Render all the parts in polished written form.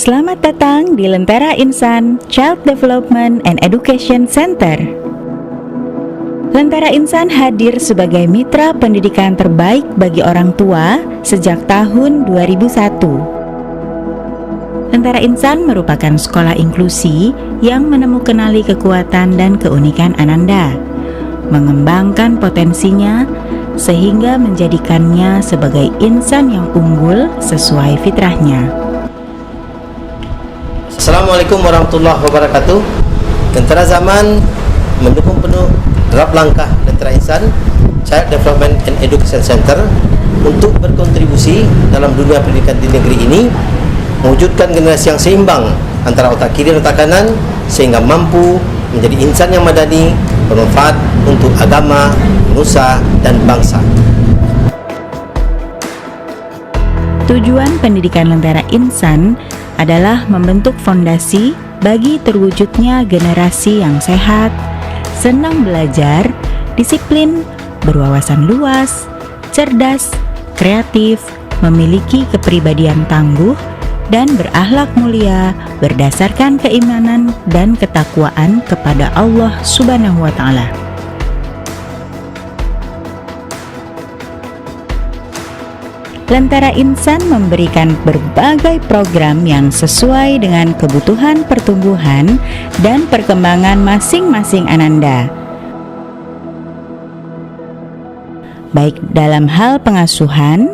Selamat datang di Lentera Insan Child Development and Education Center. Lentera Insan hadir sebagai mitra pendidikan terbaik bagi orang tua sejak tahun 2001. Lentera Insan merupakan sekolah inklusi yang menemukanali kekuatan dan keunikan Ananda, mengembangkan potensinya sehingga menjadikannya sebagai insan yang unggul sesuai fitrahnya. Assalamualaikum warahmatullahi wabarakatuh. Lentera Zaman mendukung penuh derap langkah Lentera Insan Child Development and Education Center untuk berkontribusi dalam dunia pendidikan di negeri ini, mewujudkan generasi yang seimbang antara otak kiri dan otak kanan sehingga mampu menjadi insan yang madani, bermanfaat untuk agama, nusa, dan bangsa. Tujuan pendidikan Lentera Insan adalah membentuk fondasi bagi terwujudnya generasi yang sehat, senang belajar, disiplin, berwawasan luas, cerdas, kreatif, memiliki kepribadian tangguh, dan berakhlak mulia berdasarkan keimanan dan ketakwaan kepada Allah Subhanahu wa Ta'ala. Lentera Insan memberikan berbagai program yang sesuai dengan kebutuhan pertumbuhan dan perkembangan masing-masing Ananda, baik dalam hal pengasuhan,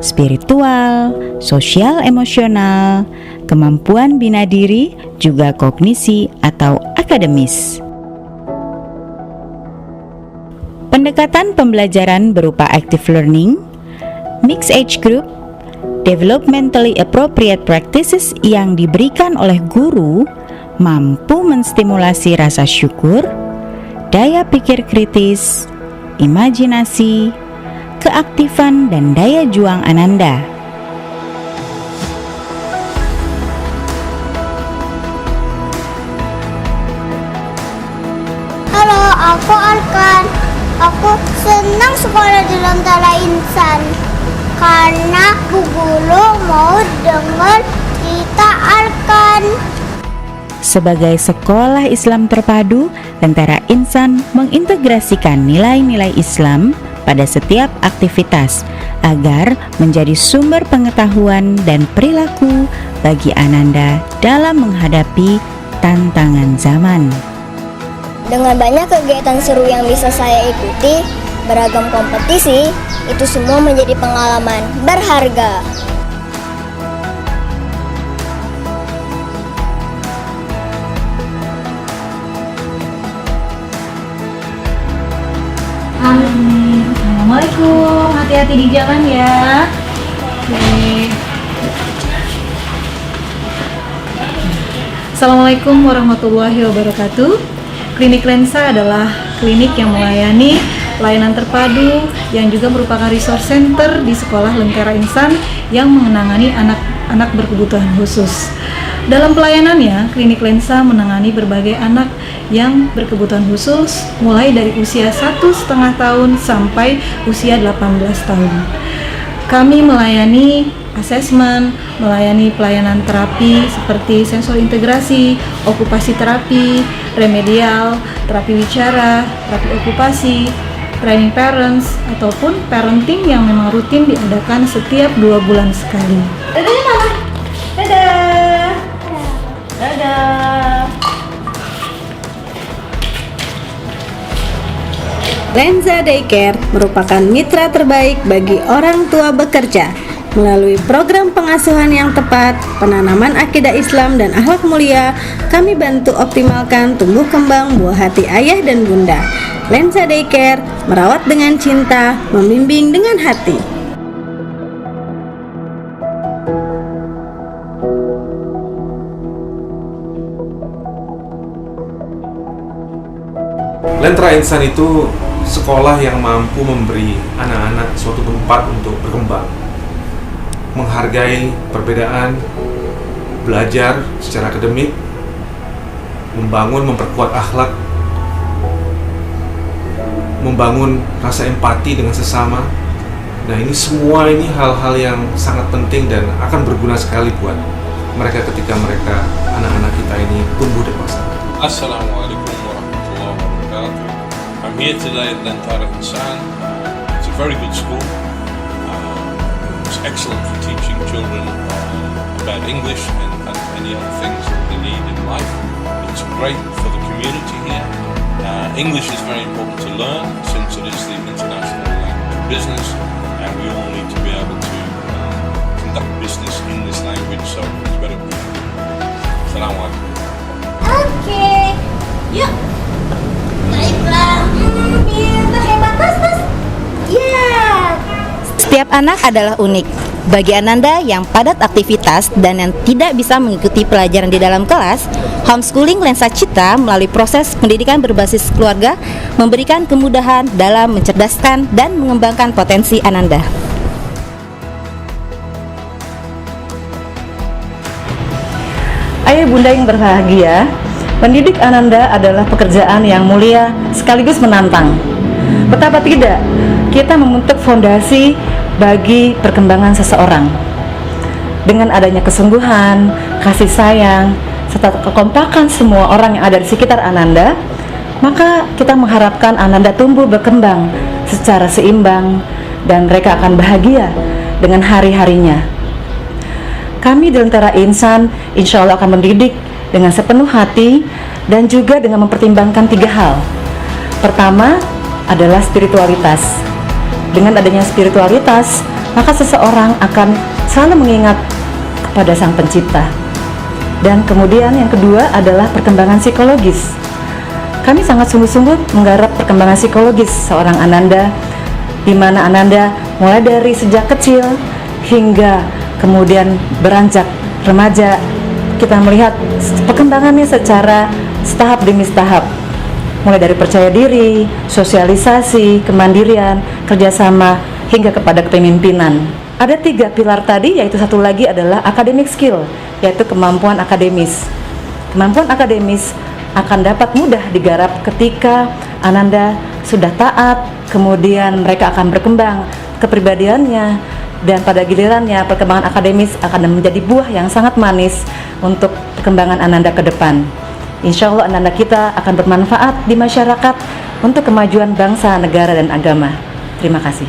spiritual, sosial emosional, kemampuan bina diri, juga kognisi atau akademis. Pendekatan pembelajaran berupa active learning, mixed age group, developmentally appropriate practices yang diberikan oleh guru mampu menstimulasi rasa syukur, daya pikir kritis, imajinasi, keaktifan, dan daya juang Ananda. Halo, aku Arkan. Aku senang sekolah di Lentera Insan karena Bu Guru mau dengar kita Arkan. Sebagai sekolah Islam terpadu, Lentera Insan mengintegrasikan nilai-nilai Islam pada setiap aktivitas agar menjadi sumber pengetahuan dan perilaku bagi Ananda dalam menghadapi tantangan zaman. Dengan banyak kegiatan seru yang bisa saya ikuti, beragam kompetisi, itu semua menjadi pengalaman berharga. Assalamualaikum, hati-hati di jalan ya. Oke. Assalamualaikum warahmatullahi wabarakatuh. Klinik Lensa adalah klinik yang melayani pelayanan terpadu yang juga merupakan resource center di sekolah Lentera Insan yang menangani anak-anak berkebutuhan khusus. Dalam pelayanannya, Klinik Lensa menangani berbagai anak yang berkebutuhan khusus mulai dari usia 1,5 tahun sampai usia 18 tahun. Kami melayani asesmen, melayani pelayanan terapi seperti sensor integrasi, okupasi terapi, remedial, terapi wicara, terapi okupasi, training parents, ataupun parenting yang memang rutin diadakan setiap 2 bulan sekali. Dadanya mana? Dadah! Dadah! Lensa Daycare merupakan mitra terbaik bagi orang tua bekerja. Melalui program pengasuhan yang tepat, penanaman akidah Islam dan akhlak mulia, kami bantu optimalkan tumbuh kembang buah hati ayah dan bunda. Lensa Daycare merawat dengan cinta, membimbing dengan hati. Lentera Insan itu sekolah yang mampu memberi anak-anak suatu tempat untuk berkembang, menghargai perbedaan, belajar secara akademik, memperkuat akhlak, membangun rasa empati dengan sesama. Nah, ini semua hal-hal yang sangat penting dan akan berguna sekali buat mereka ketika mereka anak-anak kita ini tumbuh dewasa. Assalamualaikum warahmatullahi wabarakatuh. I'm here today at Lentera Insan. It's a very good school. It's excellent for teaching children about English and any other things that they need in life. It's great for the community here. English is very important to learn since it is the international language of business, and we all need to be able to conduct business in this language, so it's very important. Assalamualaikum. Oke, yuk. Baiklah, pakai batas. Ya. Setiap anak adalah unik. Bagi Ananda yang padat aktivitas dan yang tidak bisa mengikuti pelajaran di dalam kelas, homeschooling Lensa Cita melalui proses pendidikan berbasis keluarga memberikan kemudahan dalam mencerdaskan dan mengembangkan potensi Ananda. Ayah bunda yang berbahagia, mendidik Ananda adalah pekerjaan yang mulia sekaligus menantang. Betapa tidak, kita membentuk fondasi bagi perkembangan seseorang. Dengan adanya kesungguhan, kasih sayang, serta kekompakan semua orang yang ada di sekitar Ananda, maka kita mengharapkan Ananda tumbuh berkembang secara seimbang dan mereka akan bahagia dengan hari-harinya. Kami di Lentera Insan insya Allah akan mendidik dengan sepenuh hati dan juga dengan mempertimbangkan 3 hal. Pertama adalah spiritualitas. Dengan adanya spiritualitas, maka seseorang akan selalu mengingat kepada Sang Pencipta. Dan kemudian yang kedua adalah perkembangan psikologis. Kami sangat sungguh-sungguh menggarap perkembangan psikologis seorang Ananda, di mana Ananda mulai dari sejak kecil hingga kemudian beranjak remaja, kita melihat perkembangannya secara tahap demi tahap. Mulai dari percaya diri, sosialisasi, kemandirian, kerjasama, hingga kepada kepemimpinan. Ada 3 pilar tadi, yaitu satu lagi adalah academic skill, yaitu kemampuan akademis. Kemampuan akademis akan dapat mudah digarap ketika Ananda sudah taat, kemudian mereka akan berkembang kepribadiannya, dan pada gilirannya perkembangan akademis akan menjadi buah yang sangat manis untuk perkembangan Ananda ke depan. Insya Allah anak-anak kita akan bermanfaat di masyarakat untuk kemajuan bangsa, negara, dan agama. Terima kasih.